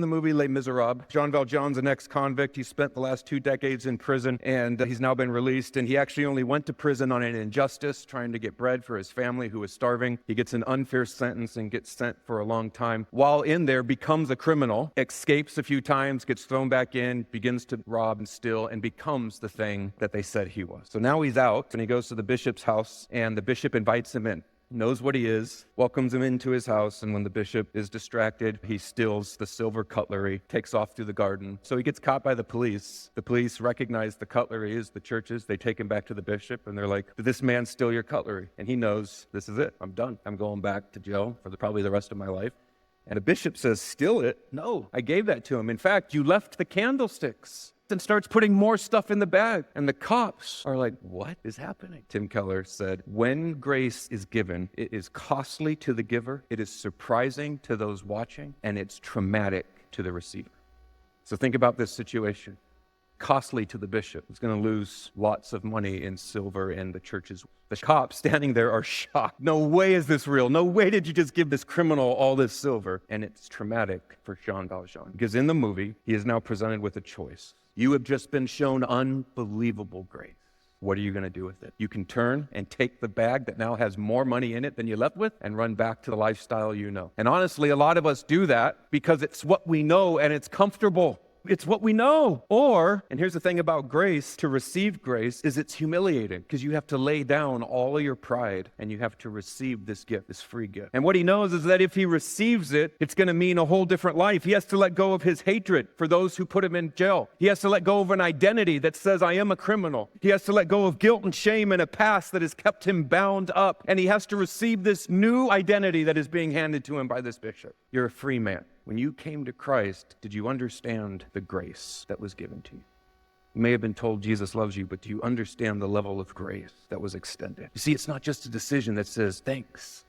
In the movie Les Miserables, Jean Valjean's an ex-convict. He spent the last 2 decades in prison, and he's now been released. And he actually only went to prison on an injustice, trying to get bread for his family who was starving. He gets an unfair sentence and gets sent for a long time. While in there, becomes a criminal, escapes a few times, gets thrown back in, begins to rob and steal, and becomes the thing that they said he was. So now he's out, and he goes to the bishop's house, and the bishop invites him in. Knows what he is, welcomes him into his house, and when the bishop is distracted, he steals the silver cutlery, takes off through the garden. So he gets caught by the police. The police recognize the cutlery as the church's. They take him back to the bishop, and they're like, "Did this man steal your cutlery?" And he knows, this is it. I'm done. I'm going back to jail for probably the rest of my life. And the bishop says, "Steal it? No, I gave that to him. In fact, you left the candlesticks." And starts putting more stuff in the bag. And the cops are like, "What is happening?" Tim Keller said, "When grace is given, it is costly to the giver, it is surprising to those watching, and it's traumatic to the receiver." So think about this situation. Costly to the bishop. He's going to lose lots of money in silver in the churches. The cops standing there are shocked. No way is this real. No way did you just give this criminal all this silver. And it's traumatic for Jean Valjean. Because in the movie, he is now presented with a choice. You have just been shown unbelievable grace. What are you going to do with it? You can turn and take the bag that now has more money in it than you left with and run back to the lifestyle you know. And honestly, a lot of us do that because it's what we know and it's comfortable. It's what we know. Or, and here's the thing about grace, to receive grace is it's humiliating because you have to lay down all of your pride and you have to receive this gift, this free gift. And what he knows is that if he receives it, it's going to mean a whole different life. He has to let go of his hatred for those who put him in jail. He has to let go of an identity that says, "I am a criminal." He has to let go of guilt and shame and a past that has kept him bound up. And he has to receive this new identity that is being handed to him by this bishop. You're a free man. When you came to Christ, did you understand the grace that was given to you? You may have been told Jesus loves you, but do you understand the level of grace that was extended? You see, it's not just a decision that says thanks.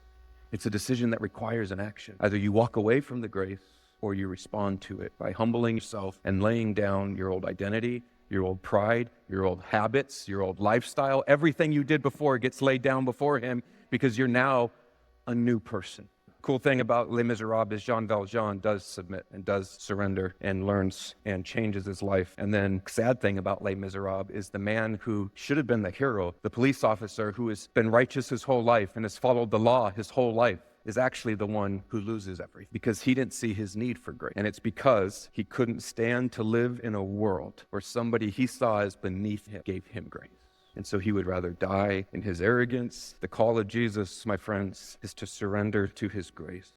It's a decision that requires an action. Either you walk away from the grace or you respond to it by humbling yourself and laying down your old identity, your old pride, your old habits, your old lifestyle. Everything you did before gets laid down before him because you're now a new person. Cool thing about Les Miserables is Jean Valjean does submit and does surrender and learns and changes his life. And then sad thing about Les Miserables is the man who should have been the hero, the police officer who has been righteous his whole life and has followed the law his whole life, is actually the one who loses everything because he didn't see his need for grace. And it's because he couldn't stand to live in a world where somebody he saw as beneath him gave him grace. And so he would rather die in his arrogance. The call of Jesus, my friends, is to surrender to his grace.